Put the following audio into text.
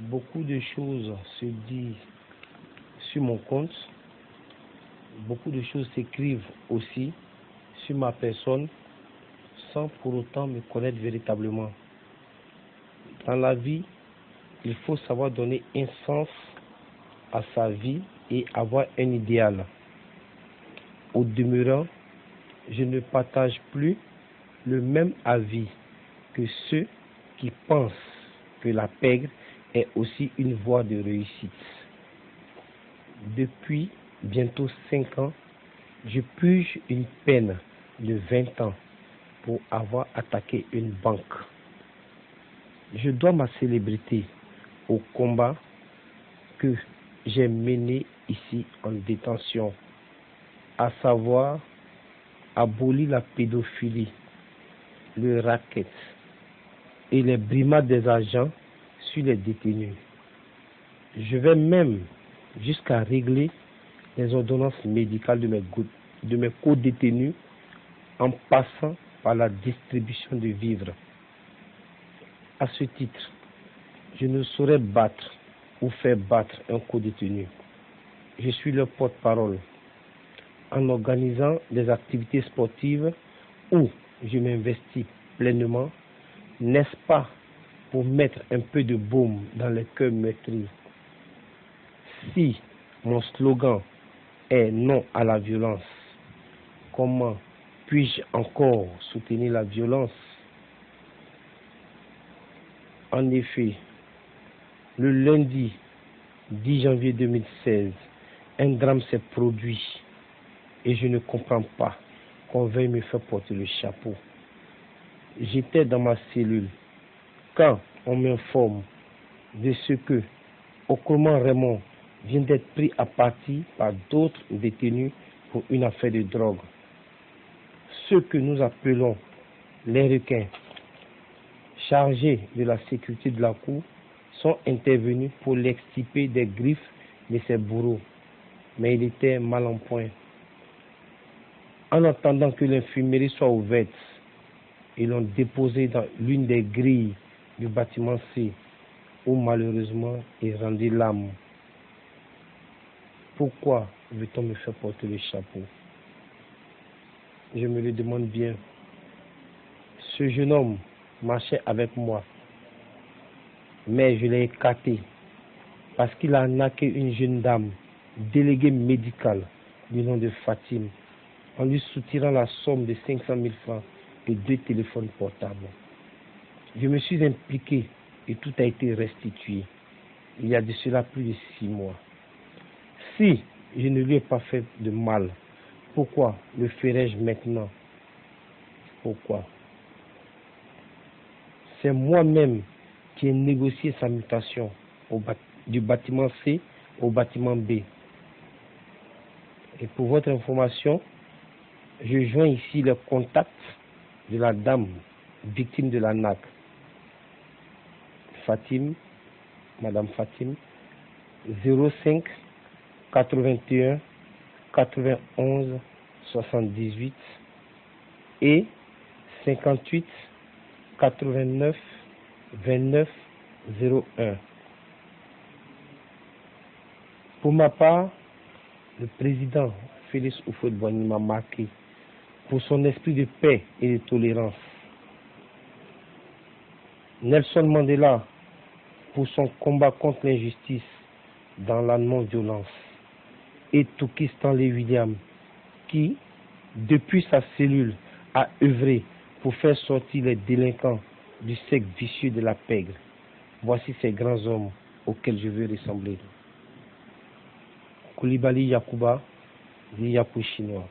Beaucoup de choses se disent sur mon compte, beaucoup de choses s'écrivent aussi sur ma personne sans pour autant me connaître véritablement. Dans la vie, il faut savoir donner un sens à sa vie et avoir un idéal. Au demeurant, je ne partage plus le même avis que ceux qui pensent que la pègre est aussi une voie de réussite. Depuis bientôt 5 ans, je purge une peine de 20 ans pour avoir attaqué une banque. Je dois ma célébrité au combat que j'ai mené ici en détention, à savoir abolir la pédophilie, le racket et les brimades des agents sur les détenus. Je vais même jusqu'à régler les ordonnances médicales de mes co-détenus en passant par la distribution de vivres. À ce titre, je ne saurais battre ou faire battre un co-détenu. Je suis leur porte-parole en organisant des activités sportives où je m'investis pleinement, n'est-ce pas, pour mettre un peu de baume dans les cœurs meurtris. Si mon slogan est non à la violence, comment puis-je encore soutenir la violence? En effet, le lundi 10 janvier 2016, un drame s'est produit et je ne comprends pas qu'on veuille me faire porter le chapeau. J'étais dans ma cellule quand on m'informe de ce que Okromah Raymond vient d'être pris à partie par d'autres détenus pour une affaire de drogue. Ceux que nous appelons les requins, chargés de la sécurité de la cour, sont intervenus pour l'extirper des griffes de ses bourreaux, mais il était mal en point. En attendant que l'infirmerie soit ouverte, ils l'ont déposé dans l'une des grilles du bâtiment C, où malheureusement il rendit l'âme. Pourquoi veut-on me faire porter le chapeau? Je me le demande bien. Ce jeune homme marchait avec moi, mais je l'ai écarté parce qu'il a arnaqué une jeune dame, déléguée médicale du nom de Fatim, en lui soutirant la somme de 500 000 francs et 2 téléphones portables. Je me suis impliqué et tout a été restitué. Il y a de cela plus de 6 mois. Si je ne lui ai pas fait de mal, pourquoi le ferais-je maintenant? Pourquoi? C'est moi-même qui ai négocié sa mutation du bâtiment C au bâtiment B. Et pour votre information, je joins ici le contact de la dame victime de la NAC. Fatim, Madame Fatim, 05 81 91 78 et 58 89 29 01. Pour ma part, le président Félix Houphouët-Boigny m'a marqué pour son esprit de paix et de tolérance. Nelson Mandela pour son combat contre l'injustice dans la non-violence. Et Touki Stanley Williams qui, depuis sa cellule, a œuvré pour faire sortir les délinquants du cercle vicieux de la pègre. Voici ces grands hommes auxquels je veux ressembler. Koulibaly Yacouba, dit Yapou chinois.